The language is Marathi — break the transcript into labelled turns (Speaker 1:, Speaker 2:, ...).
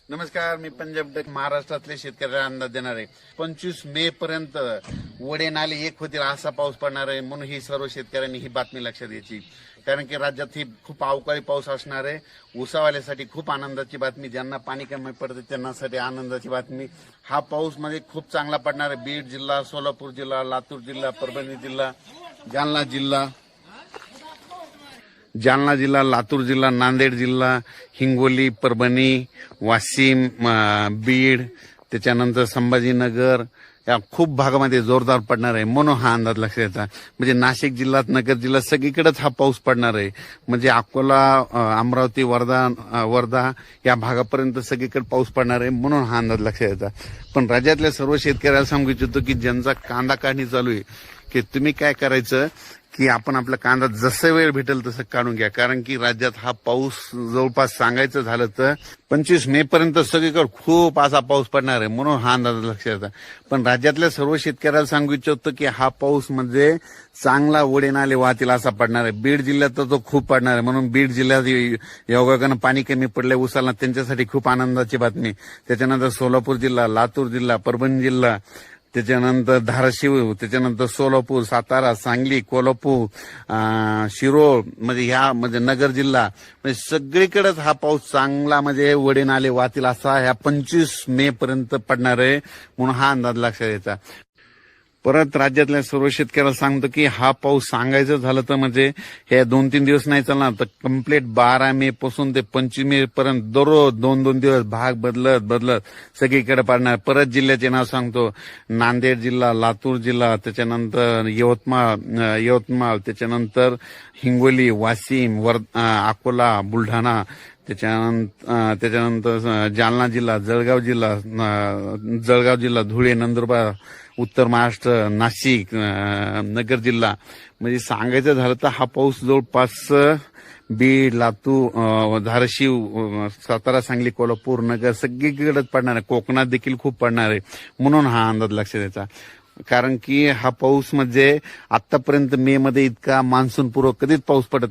Speaker 1: नमस्कार, मी पंजाब डक महाराष्ट्रातले शेतकऱ्यांना अंदाज देणार आहे. 25 मे पर्यंत वडे नाले एक होतील असा पाऊस पडणार आहे. म्हणून ही सर्व शेतकऱ्यांनी ही बातमी लक्षात घ्यायची, कारण की राज्यात ही खूप अवकाळी पाऊस असणार आहे. ऊसावाल्यासाठी खूप आनंदाची बातमी, ज्यांना पाणी कमी पडते त्यांनासाठी आनंदाची बातमी. हा पाऊस मध्ये खूप चांगला पडणार आहे. बीड जिल्हा, सोलापूर जिल्हा, लातूर जिल्हा, परभणी जिल्हा, जालना जिल्हा, लातूर जिल्हा, नांदेड जिल्हा, हिंगोली, परभणी, वाशिम, बीड, त्याच्यानंतर संभाजीनगर या खूप भागामध्ये जोरदार पडणार आहे. म्हणून हा अंदाज लक्षात येतात. म्हणजे नाशिक जिल्ह्यात, नगर जिल्ह्यात सगळीकडेच हा पाऊस पडणार आहे. म्हणजे अकोला, अमरावती, वर्धा या भागापर्यंत सगळीकडे पाऊस पडणार आहे. म्हणून हा अंदाज लक्षात येतात. पण राज्यातल्या सर्व शेतकऱ्याला सांगू इच्छितो की ज्यांचा कांदा काढणी चालू आहे, की तुम्ही काय करायचं की आपण आपला कांदा जसं वेळ भेटेल तसं काढून घ्या. कारण की राज्यात हा पाऊस जवळपास सांगायचं झालं तर 25 मे पर्यंत सगळीकडे खूप असा पाऊस पडणार आहे. म्हणून हा अंदाज लक्षात येतात. पण राज्यातल्या सर्व शेतकऱ्याला सांगू इच्छितो की हा पाऊस म्हणजे चांगला वडे नाले वाहतील असा पडणार आहे. बीड जिल्ह्यात तर तो खूप पडणार आहे. म्हणून बीड जिल्ह्यात योगायोगानं पाणी कमी पडलंय ऊसाला, त्यांच्यासाठी खूप आनंदाची बातमी. त्याच्यानंतर सोलापूर जिल्हा, लातूर जिल्हा, परभणी जिल्हा, त्याच्यानंतर धाराशिव, त्याच्यानंतर सोलापूर, सातारा, सांगली, कोल्हापूर, शिरोळ, म्हणजे नगर जिल्हा, म्हणजे सगळीकडेच हा पाऊस चांगला म्हणजे वडे नाले वाहतील असा ह्या 25 मे पर्यंत पडणार आहे. म्हणून हा अंदाज लक्षात यायचा. परत राज्यातल्या सर्व शेतकऱ्याला सांगतो की हा पाऊस सांगायचं झालं तर म्हणजे हे 2-3 दिवस नाही चालणार, तर कम्प्लीट 12 मे पासून ते 25 मे पर्यंत दररोज 2-2 दिवस भाग बदलत सगळीकडे पडणार. परत जिल्ह्याचे नाव सांगतो: नांदेड जिल्हा, लातूर जिल्हा, त्याच्यानंतर यवतमाळ, त्याच्यानंतर हिंगोली, वाशिम, अकोला, बुलढाणा, त्याच्यानंतर जालना जिल्हा, जळगाव जिल्हा, धुळे, नंदुरबार, उत्तर महाराष्ट्र, नाशिक, नगर जिल्हा. म्हणजे सांगायचं झालं तर हा पाऊस जवळपास बीड, लातूर, धाराशिव, सातारा, सांगली, कोल्हापूर, नगर सगळीकडेच पडणार आहे. कोकणात देखील खूप पडणार आहे. म्हणून हा अंदाज लक्षात यायचा. कारण की हा पाऊस म्हणजे आतापर्यंत मे मध्ये इतका मान्सून पूर्व कधीच पाऊस पडत